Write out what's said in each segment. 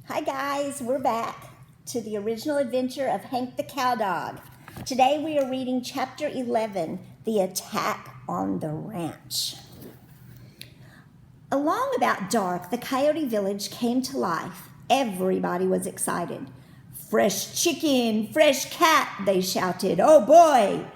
Hi guys, we're back to the original adventure of Hank the Cowdog. Today we are reading chapter 11, The Attack on the Ranch. Along about dark, the coyote village came to life. Everybody was excited. Fresh chicken, fresh cat, they shouted. Oh boy!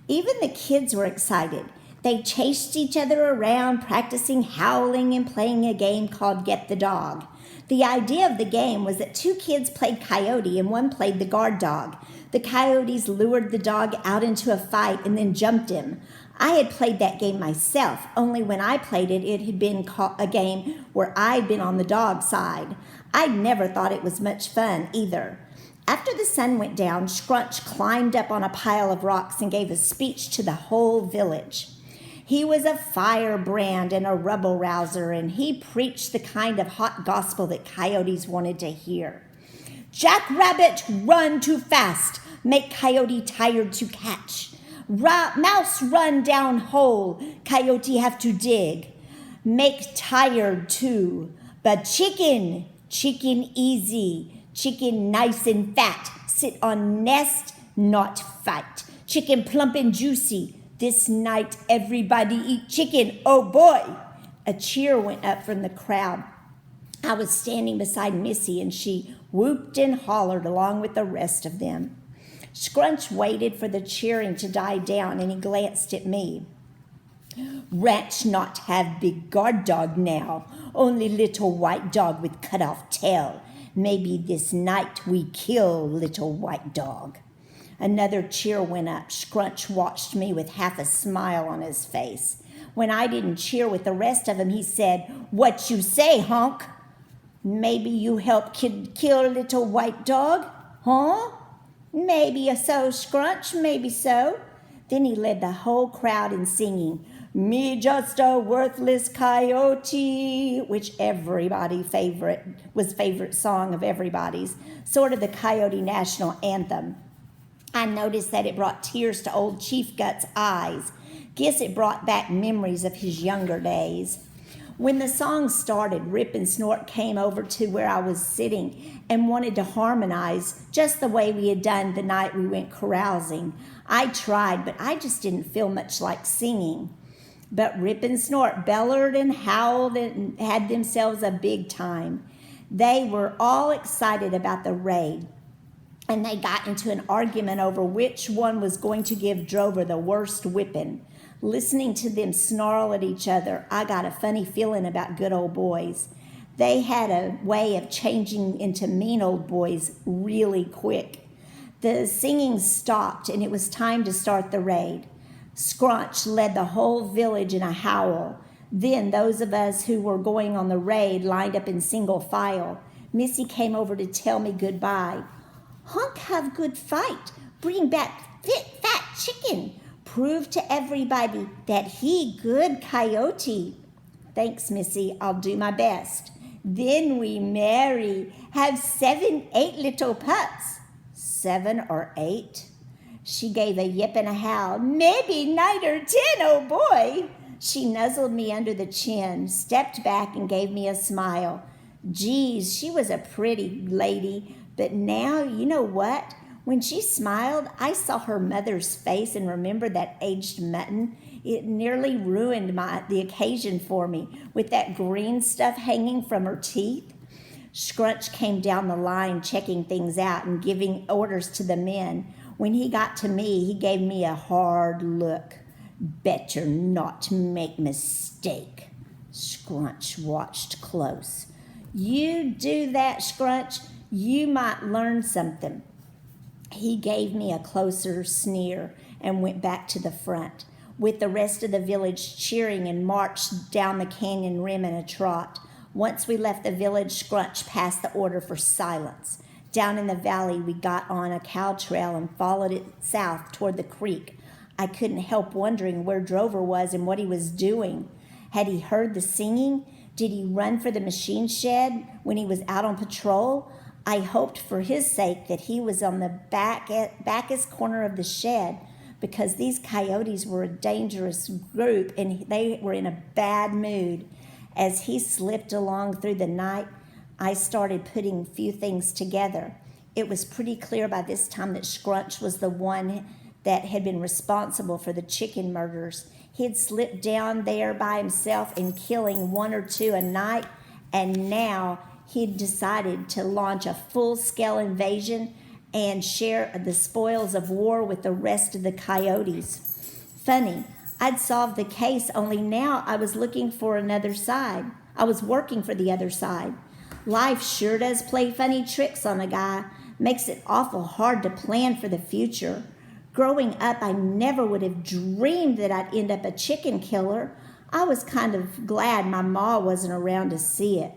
Even the kids were excited. They chased each other around, practicing howling and playing a game called Get the Dog. The idea of the game was that two kids played coyote and one played the guard dog. The coyotes lured the dog out into a fight and then jumped him. I had played that game myself, only when I played it, it had been a game where I'd been on the dog side. I'd never thought it was much fun either. After the sun went down, Scrunch climbed up on a pile of rocks and gave a speech to the whole village. He was a firebrand and a rebel-rouser, and he preached the kind of hot gospel that coyotes wanted to hear. Jackrabbit, run too fast, make coyote tired to catch. Mouse run down hole, coyote have to dig. Make tired too. But chicken easy, chicken nice and fat, sit on nest, not fight. Chicken plump and juicy, this night everybody eat chicken, oh boy! A cheer went up from the crowd. I was standing beside Missy and she whooped and hollered along with the rest of them. Scrunch waited for the cheering to die down and he glanced at me. Ranch not have big guard dog now, only little white dog with cut off tail. Maybe this night we kill little white dog. Another cheer went up. Scrunch watched me with half a smile on his face. When I didn't cheer with the rest of them, he said, What you say, honk? Maybe you help kill little white dog? Huh? Maybe so, Scrunch, maybe so. Then he led the whole crowd in singing, Me just a worthless coyote, which everybody was favorite song of everybody's, sort of the coyote national anthem. I noticed that it brought tears to old Chief Gut's eyes. Guess it brought back memories of his younger days. When the song started, Rip and Snort came over to where I was sitting and wanted to harmonize just the way we had done the night we went carousing. I tried, but I just didn't feel much like singing. But Rip and Snort bellered and howled and had themselves a big time. They were all excited about the raid. And they got into an argument over which one was going to give Drover the worst whipping. Listening to them snarl at each other, I got a funny feeling about good old boys. They had a way of changing into mean old boys really quick. The singing stopped, and it was time to start the raid. Scrunch led the whole village in a howl. Then those of us who were going on the raid lined up in single file. Missy came over to tell me goodbye. Honk have good fight, bring back fat chicken, prove to everybody that he good coyote. Thanks, Missy, I'll do my best. Then we marry, have 7, 8 little pups. 7 or 8? She gave a yip and a howl, maybe 9 or 10, oh boy. She nuzzled me under the chin, stepped back and gave me a smile. Geez, she was a pretty lady. But now, you know what? When she smiled, I saw her mother's face and remembered that aged mutton. It nearly ruined the occasion for me with that green stuff hanging from her teeth. Scrunch came down the line checking things out and giving orders to the men. When he got to me, he gave me a hard look. Better not make mistake. Scrunch watched close. You do that, Scrunch, you might learn something. He gave me a closer sneer and went back to the front, with the rest of the village cheering and marched down the canyon rim in a trot. Once we left the village, Scrunch passed the order for silence. Down in the valley, we got on a cow trail and followed it south toward the creek. I couldn't help wondering where Drover was and what he was doing. Had he heard the singing? Did he run for the machine shed when he was out on patrol? I hoped for his sake that he was on the backest corner of the shed, because these coyotes were a dangerous group and they were in a bad mood. As he slipped along through the night, I started putting a few things together. It was pretty clear by this time that Scrunch was the one that had been responsible for the chicken murders. He had slipped down there by himself and killing one or two a night, and now he'd decided to launch a full-scale invasion and share the spoils of war with the rest of the coyotes. Funny, I'd solved the case, only now I was looking for another side. I was working for the other side. Life sure does play funny tricks on a guy. Makes it awful hard to plan for the future. Growing up, I never would have dreamed that I'd end up a chicken killer. I was kind of glad my ma wasn't around to see it.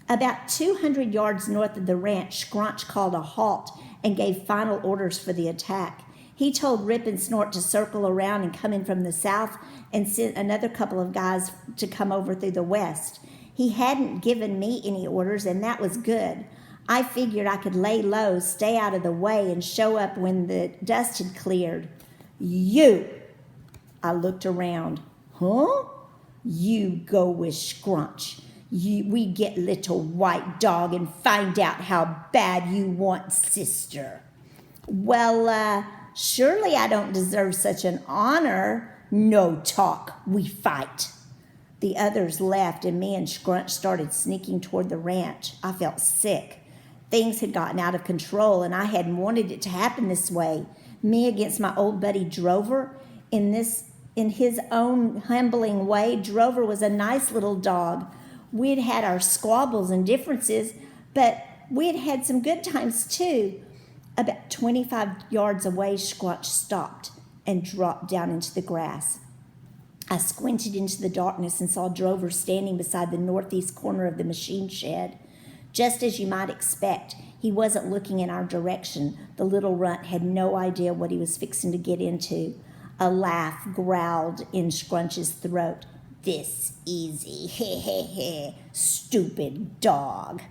About 200 yards north of the ranch, Scrunch called a halt and gave final orders for the attack. He told Rip and Snort to circle around and come in from the south and sent another couple of guys to come over through the west. He hadn't given me any orders, and that was good. I figured I could lay low, stay out of the way, and show up when the dust had cleared. You! I looked around. Huh? You go with Scrunch. We get little white dog and find out how bad you want sister. Well, surely I don't deserve such an honor. No talk. We fight. The others left, and me and Scrunch started sneaking toward the ranch. I felt sick. Things had gotten out of control, and I hadn't wanted it to happen this way. Me against my old buddy Drover. In his own humbling way, Drover was a nice little dog. We'd had our squabbles and differences, but we'd had some good times too. About 25 yards away, Scrunch stopped and dropped down into the grass. I squinted into the darkness and saw Drover standing beside the northeast corner of the machine shed. Just as you might expect, he wasn't looking in our direction. The little runt had no idea what he was fixing to get into. A laugh growled in Scrunch's throat. This easy, he he he, stupid dog.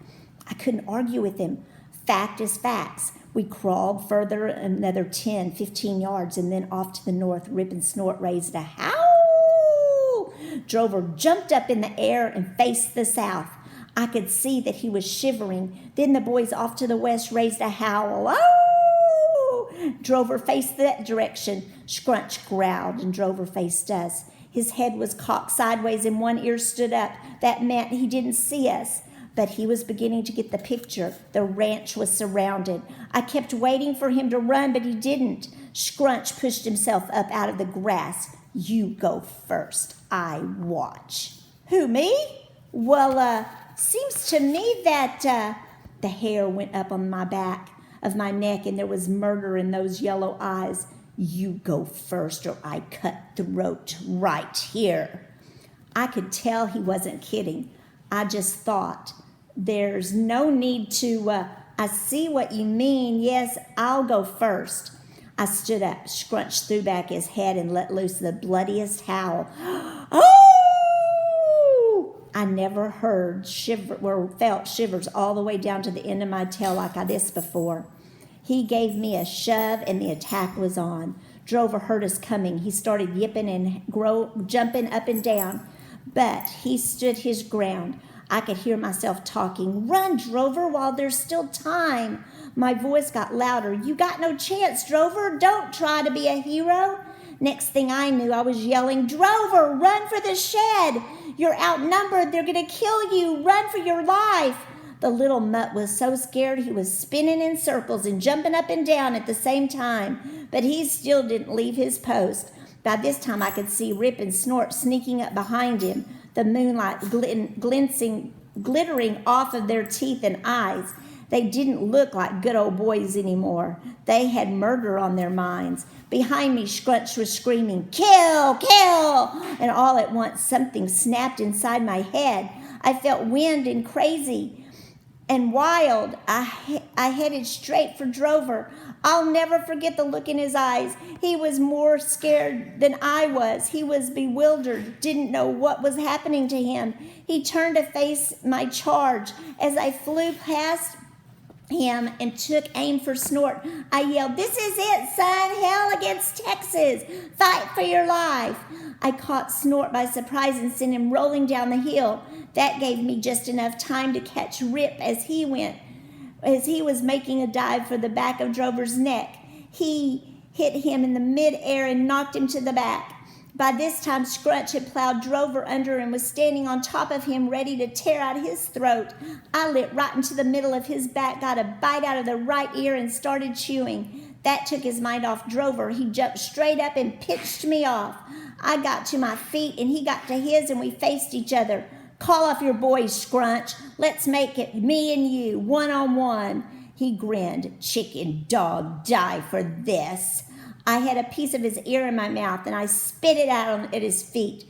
I couldn't argue with him. Fact is facts. We crawled further another 10, 15 yards, and then off to the north, Rip and Snort raised a howl. Drover jumped up in the air and faced the south. I could see that he was shivering. Then the boys off to the west raised a howl. Oh! Drover faced that direction. Scrunch growled, and Drover faced us. His head was cocked sideways and one ear stood up. That meant he didn't see us. But he was beginning to get the picture. The ranch was surrounded. I kept waiting for him to run, but he didn't. Scrunch pushed himself up out of the grass. You go first. I watch. Who, me? Well, seems to me that the hair went up on my back of my neck, and there was murder in those yellow eyes. You go first, or I cut throat right here. I could tell he wasn't kidding. I just thought, there's no need to, I see what you mean. Yes, I'll go first. I stood up. Scrunch threw back his head and let loose the bloodiest howl. Oh! I never heard felt shivers all the way down to the end of my tail like this before. He gave me a shove, and the attack was on. Drover heard us coming. He started yipping and jumping up and down, but he stood his ground. I could hear myself talking. Run, Drover, while there's still time. My voice got louder. You got no chance, Drover. Don't try to be a hero. Next thing I knew, I was yelling, Drover, run for the shed. You're outnumbered. They're going to kill you. Run for your life. The little mutt was so scared he was spinning in circles and jumping up and down at the same time, but he still didn't leave his post. By this time, I could see Rip and Snort sneaking up behind him, the moonlight glittering off of their teeth and eyes. They didn't look like good old boys anymore. They had murder on their minds. Behind me, Scrunch was screaming, kill, kill! And all at once, something snapped inside my head. I felt wind and crazy and wild. I headed straight for Drover. I'll never forget the look in his eyes. He was more scared than I was. He was bewildered, didn't know what was happening to him. He turned to face my charge. As I flew past him and took aim for Snort, I yelled, this is it, son. Hell against Texas. Fight for your life. I caught Snort by surprise and sent him rolling down the hill. That gave me just enough time to catch Rip as he was making a dive for the back of Drover's neck. He hit him in the mid-air and knocked him to the back. By this time, Scrunch had plowed Drover under and was standing on top of him, ready to tear out his throat. I lit right into the middle of his back, got a bite out of the right ear, and started chewing. That took his mind off Drover. He jumped straight up and pitched me off. I got to my feet, and he got to his, and we faced each other. Call off your boys, Scrunch. Let's make it me and you, one-on-one. He grinned. Chicken dog, die for this. I had a piece of his ear in my mouth, and I spit it out at his feet.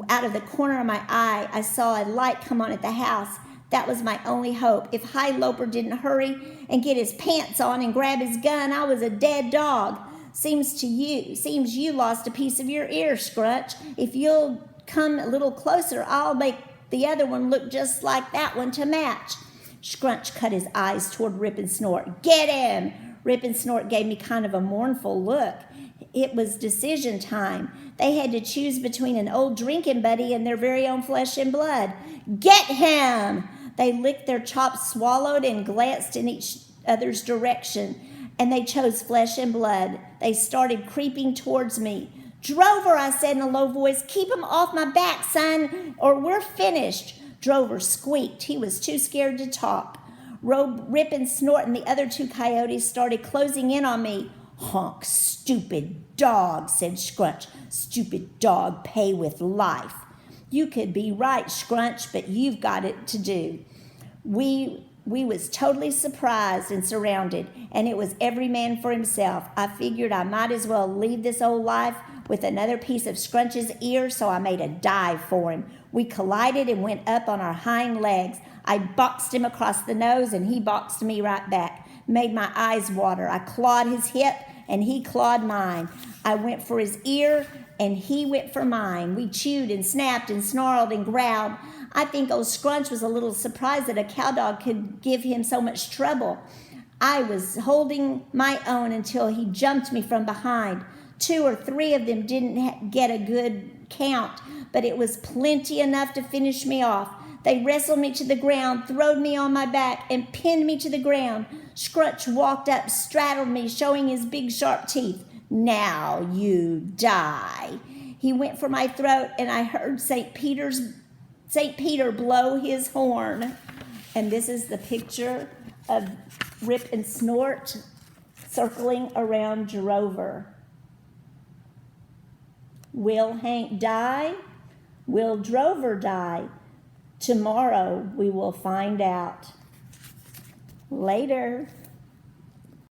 Out of the corner of my eye, I saw a light come on at the house. That was my only hope. If High Loper didn't hurry and get his pants on and grab his gun, I was a dead dog. Seems you lost a piece of your ear, Scrunch. If you'll come a little closer, I'll make the other one look just like that one to match. Scrunch cut his eyes toward Rip and Snort. Get him! Rip and Snort gave me kind of a mournful look. It was decision time. They had to choose between an old drinking buddy and their very own flesh and blood. Get him! They licked their chops, swallowed, and glanced in each other's direction, and they chose flesh and blood. They started creeping towards me. Drover, I said in a low voice, keep him off my back, son, or we're finished. Drover squeaked. He was too scared to talk. Rip and Snort and the other two coyotes started closing in on me. Honk, stupid dog, said Scrunch. Stupid dog, pay with life. You could be right, Scrunch, but you've got it to do. We was totally surprised and surrounded, and it was every man for himself. I figured I might as well leave this old life with another piece of Scrunch's ear, so I made a dive for him. We collided and went up on our hind legs. I boxed him across the nose, and he boxed me right back. Made my eyes water. I clawed his hip, and he clawed mine. I went for his ear, and he went for mine. We chewed and snapped and snarled and growled. I think old Scrunch was a little surprised that a cowdog could give him so much trouble. I was holding my own until he jumped me from behind. 2 or 3 of them didn't get a good count, but it was plenty enough to finish me off. They wrestled me to the ground, throwed me on my back, and pinned me to the ground. Scrunch walked up, straddled me, showing his big sharp teeth. Now you die. He went for my throat, and I heard St. Peter blow his horn. And this is the picture of Rip and Snort circling around Drover. Will Hank die? Will Drover die? Tomorrow we will find out. Later.